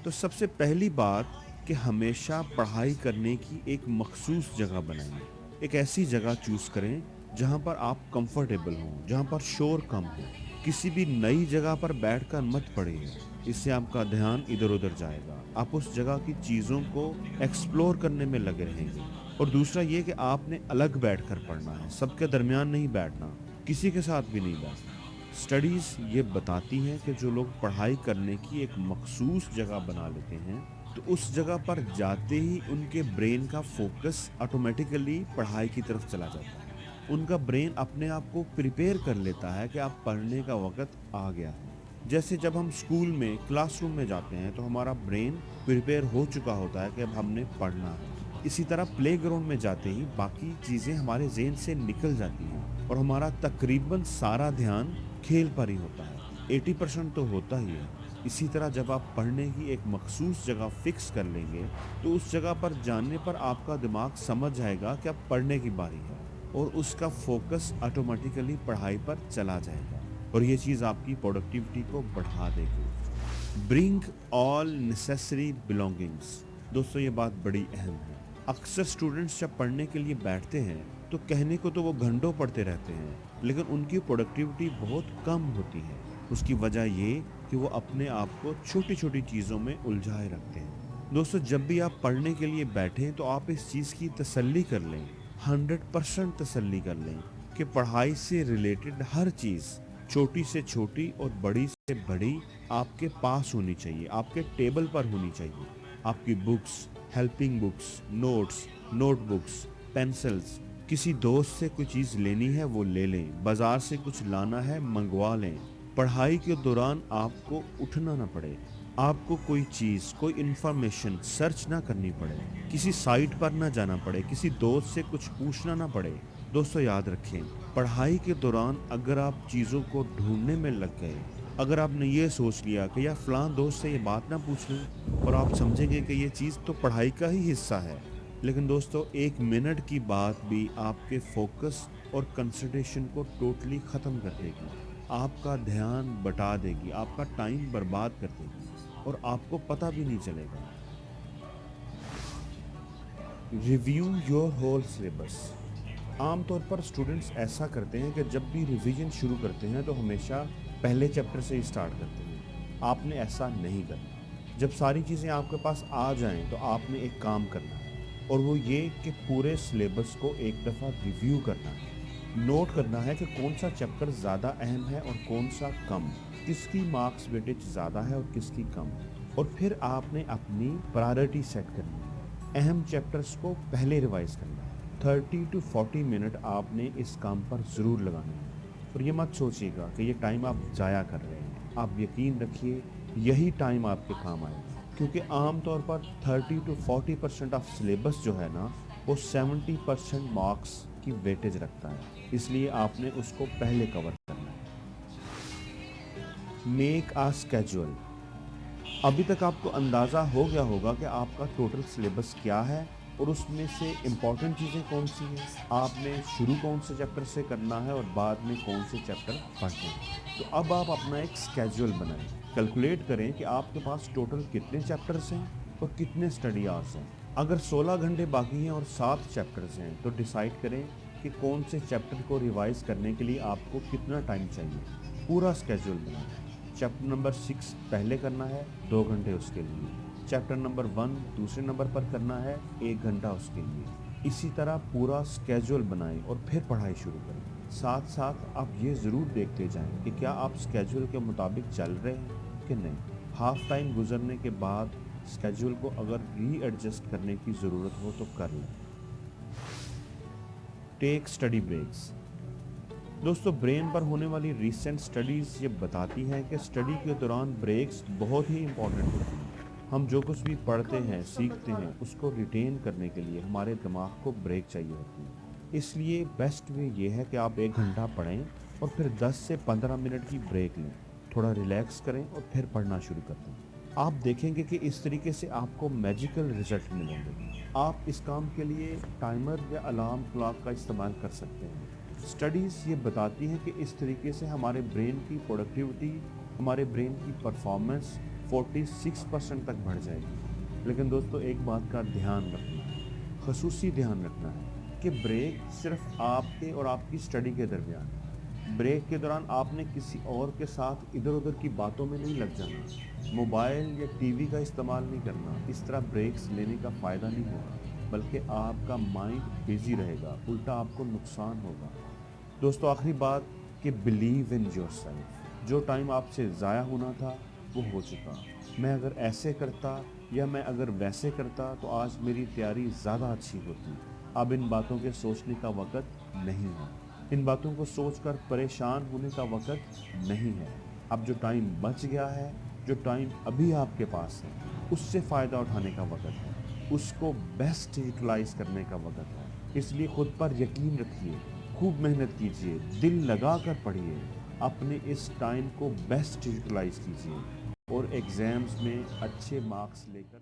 تو سب سے پہلی بات کہ ہمیشہ پڑھائی کرنے کی ایک مخصوص جگہ بنائیں۔ ایک ایسی جگہ چوز کریں جہاں پر آپ کمفرٹیبل ہوں، جہاں پر شور کم ہو۔ کسی بھی نئی جگہ پر بیٹھ کر مت پڑھیے، اس سے آپ کا دھیان ادھر ادھر جائے گا، آپ اس جگہ کی چیزوں کو ایکسپلور کرنے میں لگے رہیں گے۔ اور دوسرا یہ کہ آپ نے الگ بیٹھ کر پڑھنا ہے، سب کے درمیان نہیں بیٹھنا، کسی کے ساتھ بھی نہیں بیٹھنا۔ اسٹڈیز یہ بتاتی ہیں کہ جو لوگ پڑھائی کرنے کی ایک مخصوص جگہ بنا لیتے ہیں تو اس جگہ پر جاتے ہی ان کے برین کا فوکس آٹومیٹیکلی پڑھائی کی طرف چلا جاتا ہے۔ ان کا برین اپنے آپ کو پریپیئر کر لیتا ہے کہ آپ پڑھنے کا وقت آ گیا ہے۔ جیسے جب ہم اسکول میں کلاس روم میں جاتے ہیں تو ہمارا برین پریپیئر ہو چکا ہوتا ہے کہ اب ہم نے پڑھنا ہے۔ اسی طرح پلے گراؤنڈ میں جاتے ہی باقی چیزیں ہمارے ذہن سے نکل جاتی ہیں اور ہمارا تقریباً سارا دھیان کھیل پر ہی ہوتا ہے، 80% تو ہوتا ہی ہے۔ اسی طرح جب آپ پڑھنے کی ایک مخصوص جگہ فکس کر لیں گے تو اس جگہ پر جانے پر آپ کا دماغ سمجھ جائے گا کہ اب پڑھنے کی باری ہے اور اس کا فوکس آٹومیٹیکلی پڑھائی پر چلا جائے گا اور یہ چیز آپ کی پروڈکٹیوٹی کو بڑھا دے گی۔ برنگ آل نیسیسری بلانگنگس۔ دوستو یہ بات بڑی اہم ہے۔ اکثر اسٹوڈنٹس جب پڑھنے کے لیے بیٹھتے ہیں تو کہنے کو تو وہ گھنٹوں پڑھتے رہتے ہیں لیکن ان کی پروڈکٹیوٹی بہت کم ہوتی ہے۔ اس کی وجہ یہ کہ وہ اپنے آپ کو چھوٹی چھوٹی چیزوں میں الجھائے رکھتے ہیں۔ دوستو جب بھی آپ پڑھنے کے لیے بیٹھیں تو آپ اس چیز کی تسلی کر لیں، 100% تسلی کر لیں کہ پڑھائی سے ریلیٹڈ ہر چیز چھوٹی سے چھوٹی اور بڑی سے بڑی آپ کے پاس ہونی چاہیے، آپ کے ٹیبل پر ہونی چاہیے۔ آپ کی books, helping books, notes, notebooks, pencils, کسی دوست سے کوئی چیز لینی ہے وہ لے لیں، بازار سے کچھ لانا ہے منگوا لیں۔ پڑھائی کے دوران آپ کو اٹھنا نہ پڑے، آپ کو کوئی چیز، کوئی انفارمیشن سرچ نہ کرنی پڑے، کسی سائٹ پر نہ جانا پڑے، کسی دوست سے کچھ پوچھنا نہ پڑے۔ دوستو یاد رکھیں، پڑھائی کے دوران اگر آپ چیزوں کو ڈھونڈنے میں لگ گئے، اگر آپ نے یہ سوچ لیا کہ یا فلاں دوست سے یہ بات نہ پوچھ لوں اور آپ سمجھیں گے کہ یہ چیز تو پڑھائی کا ہی حصہ ہے، لیکن دوستو 1 منٹ کی بات بھی آپ کے فوکس اور کنسنٹریشن کو ٹوٹلی ختم کر دے گی، آپ کا دھیان بٹا دے گی، آپ کا ٹائم برباد کر دے گی اور آپ کو پتہ بھی نہیں چلے گا۔ Review your whole syllabus. عام طور پر اسٹوڈنٹس ایسا کرتے ہیں کہ جب بھی ریویژن شروع کرتے ہیں تو ہمیشہ پہلے چیپٹر سے ہی اسٹارٹ کرتے ہیں۔ آپ نے ایسا نہیں کرنا۔ جب ساری چیزیں آپ کے پاس آ جائیں تو آپ نے ایک کام کرنا ہے اور وہ یہ کہ پورے سلیبس کو ایک دفعہ ریویو کرنا ہے، نوٹ کرنا ہے کہ کون سا چیپٹر زیادہ اہم ہے اور کون سا کم، کس کی مارکس ویٹیج زیادہ ہے اور کس کی کم، اور پھر آپ نے اپنی پرائرٹی سیٹ کرنی ہے۔ اہم چیپٹرز کو پہلے ریوائز کرنا ہے۔ 30 to 40 منٹ آپ نے اس کام پر ضرور لگانے ہیں اور یہ مت سوچیے گا کہ یہ ٹائم آپ ضائع کر رہے ہیں۔ آپ یقین رکھیے یہی ٹائم آپ کے کام آئے گا، کیونکہ عام طور پر 30 to 40% آف سلیبس جو ہے نا وہ 70% مارکس کی ویٹیج رکھتا ہے، اس لیے آپ نے اس کو پہلے کور کرنا ہے۔ میک آ اسکیجول۔ ابھی تک آپ کو اندازہ ہو گیا ہوگا کہ آپ کا ٹوٹل سلیبس کیا ہے اور اس میں سے امپورٹنٹ چیزیں کون سی ہیں، آپ نے شروع کون سے چیپٹر سے کرنا ہے اور بعد میں کون سے چیپٹر پڑھنے ہیں۔ تو اب آپ اپنا ایک اسکیجول بنائیں، کیلکولیٹ کریں کہ آپ کے پاس ٹوٹل کتنے چیپٹرز ہیں اور کتنے اسٹڈی آورس ہیں۔ اگر 16 گھنٹے باقی ہیں اور 7 چیپٹرز ہیں تو ڈیسائیڈ کریں کہ کون سے چیپٹر کو ریوائز کرنے کے لیے آپ کو کتنا ٹائم چاہیے۔ پورا اسکیجول بنائیں۔ چیپٹر نمبر 6 پہلے کرنا ہے 2 گھنٹے اس کے لیے، چیپٹر نمبر 1 دوسرے نمبر پر کرنا ہے 1 گھنٹہ اس کے لیے۔ اسی طرح پورا اسکیجول بنائیں اور پھر پڑھائی شروع کریں۔ ساتھ ساتھ آپ یہ ضرور دیکھتے جائیں کہ کیا آپ اسکیجول کے مطابق چل رہے ہیں کہ نہیں۔ ہاف ٹائم گزرنے کے بعد اسکیجول کو اگر ری ایڈجسٹ کرنے کی ضرورت ہو تو کر لیں۔ ٹیک اسٹڈی بریکس۔ دوستو برین پر ہونے والی ریسنٹ سٹڈیز یہ بتاتی ہیں کہ سٹڈی کے دوران بریکس بہت ہی امپورٹنٹ ہوتی ہیں۔ ہم جو کچھ بھی پڑھتے ہیں، سیکھتے ہیں، اس کو ریٹین کرنے کے لیے ہمارے دماغ کو بریک چاہیے ہوتی ہے۔ اس لیے بیسٹ وے یہ ہے کہ آپ 1 گھنٹہ پڑھیں اور پھر 10 سے 15 منٹ کی بریک لیں، تھوڑا ریلیکس کریں اور پھر پڑھنا شروع کر دیں۔ آپ دیکھیں گے کہ اس طریقے سے آپ کو میجیکل رزلٹ ملیں گے۔ آپ اس کام کے لیے ٹائمر یا الارم کلاک کا استعمال کر سکتے ہیں۔ اسٹڈیز یہ بتاتی ہیں کہ اس طریقے سے ہمارے برین کی پروڈکٹیوٹی، ہمارے برین کی پرفارمنس 46% تک بڑھ جائے گی۔ لیکن دوستو ایک بات کا دھیان رکھنا ہے، خصوصی دھیان رکھنا ہے کہ بریک صرف آپ کے اور آپ کی اسٹڈی کے درمیان ہے۔ بریک کے دوران آپ نے کسی اور کے ساتھ ادھر ادھر کی باتوں میں نہیں لگ جانا، موبائل یا ٹی وی کا استعمال نہیں کرنا۔ اس طرح بریکس لینے کا فائدہ نہیں ہوگا، بلکہ آپ کا مائنڈ بیزی رہے گا، الٹا آپ کو نقصان ہوگا۔ دوستو آخری بات کہ بلیو ان یور سیلف۔ جو ٹائم آپ سے ضائع ہونا تھا وہ ہو چکا۔ میں اگر ایسے کرتا یا میں اگر ویسے کرتا تو آج میری تیاری زیادہ اچھی ہوتی۔ اب ان باتوں کے سوچنے کا وقت نہیں ہے، ان باتوں کو سوچ کر پریشان ہونے کا وقت نہیں ہے۔ اب جو ٹائم بچ گیا ہے، جو ٹائم ابھی آپ کے پاس ہے، اس سے فائدہ اٹھانے کا وقت ہے، اس کو بیسٹ یوٹیلائز کرنے کا وقت ہے۔ اس لیے خود پر یقین رکھیے، خوب محنت کیجیے، دل لگا کر پڑھیے، اپنے اس ٹائم کو بیسٹ یوٹیلائز کیجیے اور ایگزامز میں اچھے مارکس لے کر